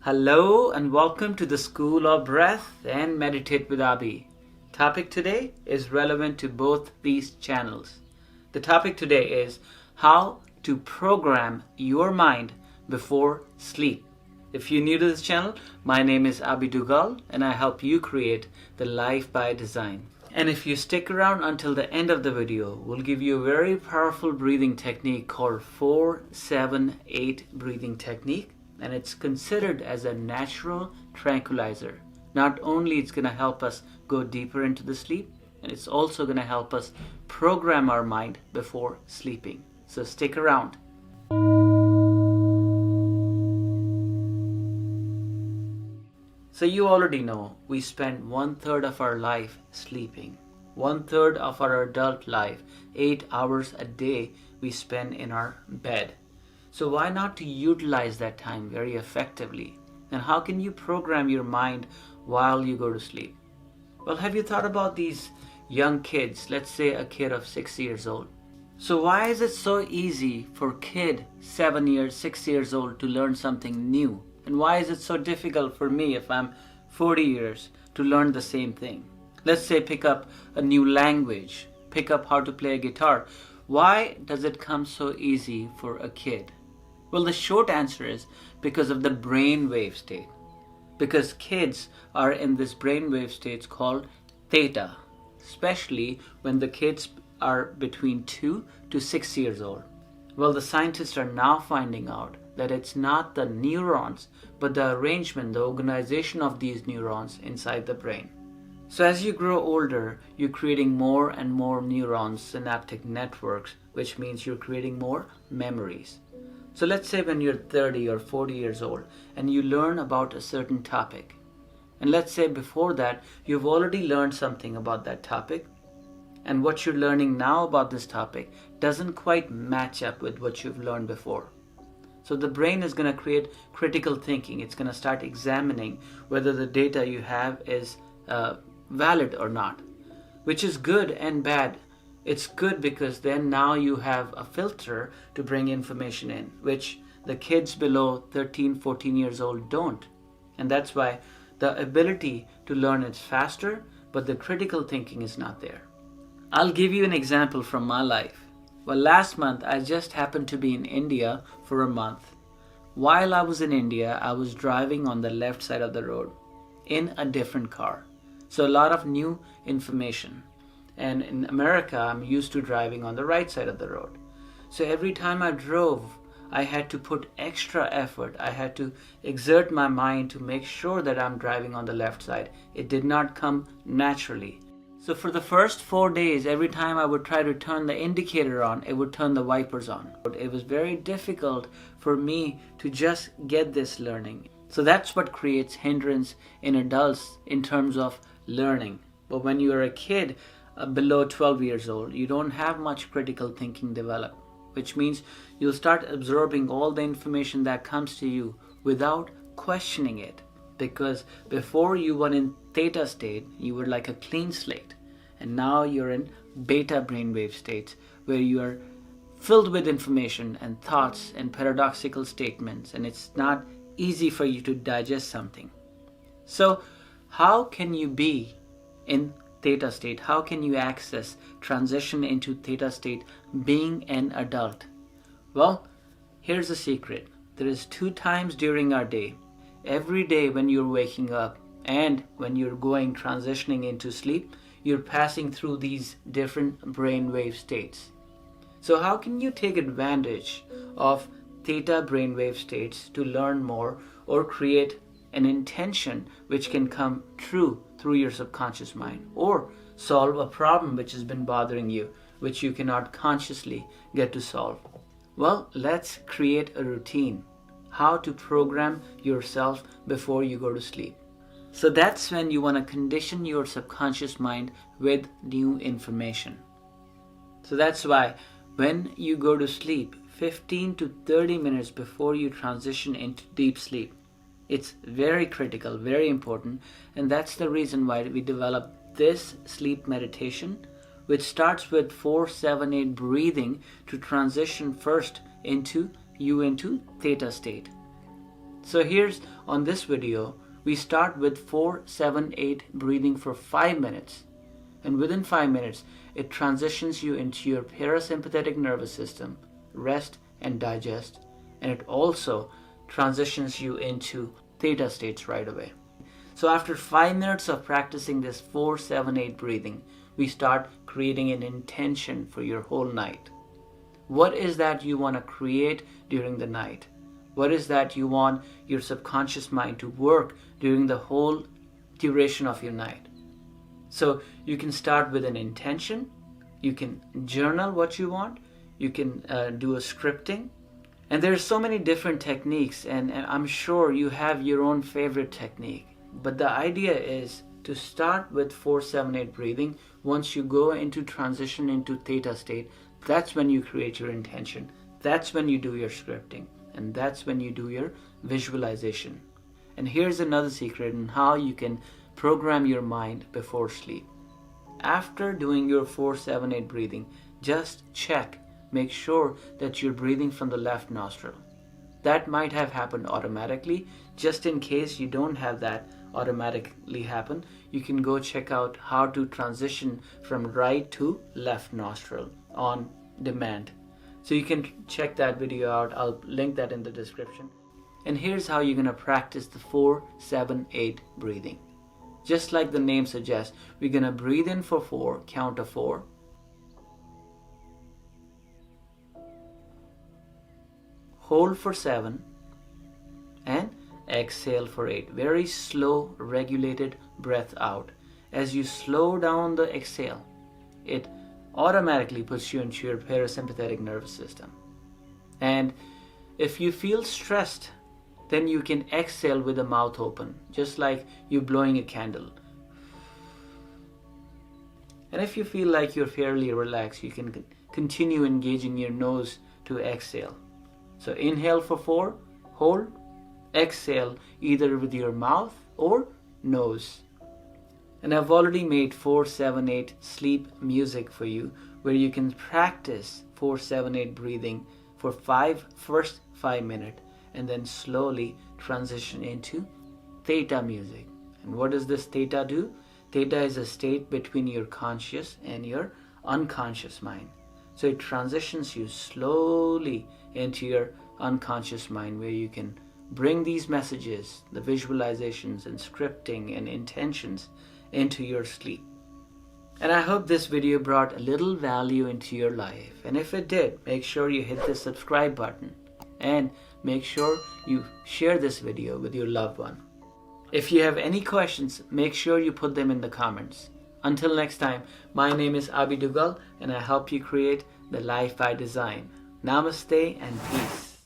Hello and welcome to the School of Breath and Meditate with Abhi. Topic today is relevant to both these channels. The topic today is how to program your mind before sleep. If you're new to this channel, my name is Abhi Dugal and I help you create the life by design. And if you stick around until the end of the video, we'll give you a very powerful breathing technique called 4-7-8 breathing technique. And it's considered as a natural tranquilizer. Not only it's going to help us go deeper into the sleep, and it's also going to help us program our mind before sleeping. So stick around. So you already know we spend 1/3 of our life sleeping. 1/3 of our adult life, 8 hours a day, we spend in our bed. So why not to utilize that time very effectively? And how can you program your mind while you go to sleep? Well, have you thought about these young kids, let's say a kid of 6 years old? So why is it so easy for a kid 7 years, 6 years old to learn something new? And why is it so difficult for me if I'm 40 years to learn the same thing? Let's say pick up a new language, pick up how to play a guitar. Why does it come so easy for a kid? Well, the short answer is because of the brainwave state. Because kids are in this brainwave state called theta, especially when the kids are between 2 to 6 years old. Well, the scientists are now finding out that it's not the neurons, but the arrangement, the organization of these neurons inside the brain. So as you grow older, you're creating more and more neurons, synaptic networks, which means you're creating more memories. So let's say when you're 30 or 40 years old and you learn about a certain topic. And let's say before that, you've already learned something about that topic. And what you're learning now about this topic doesn't quite match up with what you've learned before. So the brain is going to create critical thinking. It's going to start examining whether the data you have is valid or not, which is good and bad. It's good because then now you have a filter to bring information in, which the kids below 13, 14 years old don't. And that's why the ability to learn is faster, but the critical thinking is not there. I'll give you an example from my life. Well, last month I just happened to be in India for a month. While I was in India, I was driving on the left side of the road in a different car. So a lot of new information. And in America, I'm used to driving on the right side of the road. So every time I drove, I had to put extra effort. I had to exert my mind to make sure that I'm driving on the left side. It did not come naturally. So for the first 4 days, every time I would try to turn the indicator on, it would turn the wipers on. It was very difficult for me to just get this learning. So that's what creates hindrance in adults in terms of learning. But when you're a kid, below 12 years old, you don't have much critical thinking developed, which means you'll start absorbing all the information that comes to you without questioning it. Because before you were in theta state, you were like a clean slate. And now you're in beta brainwave states where you are filled with information and thoughts and paradoxical statements, and it's not easy for you to digest something. So how can you be in theta state? How can you access transition into theta state being an adult? Well, here's the secret. There is 2 times during our day. Every day when you're waking up and when you're transitioning into sleep, you're passing through these different brainwave states. So how can you take advantage of theta brainwave states to learn more or create an intention which can come true through your subconscious mind, or solve a problem which has been bothering you, which you cannot consciously get to solve? Well, let's create a routine. How to program yourself before you go to sleep. So that's when you want to condition your subconscious mind with new information. So that's why when you go to sleep, 15 to 30 minutes before you transition into deep sleep, it's very critical, very important, and that's the reason why we developed this sleep meditation, which starts with 4-7-8 breathing to transition first into theta state. So here's on this video, we start with 4-7-8 breathing for 5 minutes. And within 5 minutes, it transitions you into your parasympathetic nervous system, rest and digest. And it also transitions you into theta states right away. So after 5 minutes of practicing this 4-7-8 breathing, we start creating an intention for your whole night. What is that you want to create during the night? What is that you want your subconscious mind to work during the whole duration of your night? So you can start with an intention. You can journal what you want. You can do a scripting. And there's so many different techniques, and I'm sure you have your own favorite technique. But the idea is to start with 4-7-8 breathing. Once you go into transition into theta state, that's when you create your intention. That's when you do your scripting. And that's when you do your visualization. And here's another secret on how you can program your mind before sleep. After doing your 4-7-8 breathing, just check, make sure that you're breathing from the left nostril. That might have happened automatically. Just in case you don't have that automatically happen, you can go check out how to transition from right to left nostril on demand. So you can check that video out. I'll link that in the description. And here's how you're going to practice the 4-7-8 breathing. Just like the name suggests, we're going to breathe in for 4, count to 4. Hold for 7 and exhale for 8. Very slow, regulated breath out. As you slow down the exhale, it automatically puts you into your parasympathetic nervous system. And if you feel stressed, then you can exhale with the mouth open, just like you're blowing a candle. And if you feel like you're fairly relaxed, you can continue engaging your nose to exhale. So inhale for 4, hold, exhale either with your mouth or nose. And I've already made 4-7-8 sleep music for you, where you can practice 4-7-8 breathing for first 5 minutes, and then slowly transition into theta music. And what does this theta do? Theta is a state between your conscious and your unconscious mind. So it transitions you slowly into your unconscious mind, where you can bring these messages, the visualizations and scripting and intentions, into your sleep. And I hope this video brought a little value into your life. And if it did, make sure you hit the subscribe button and make sure you share this video with your loved one. If you have any questions, make sure you put them in the comments. Until next time, my name is Abhi and I help you create the life by design. Namaste and peace.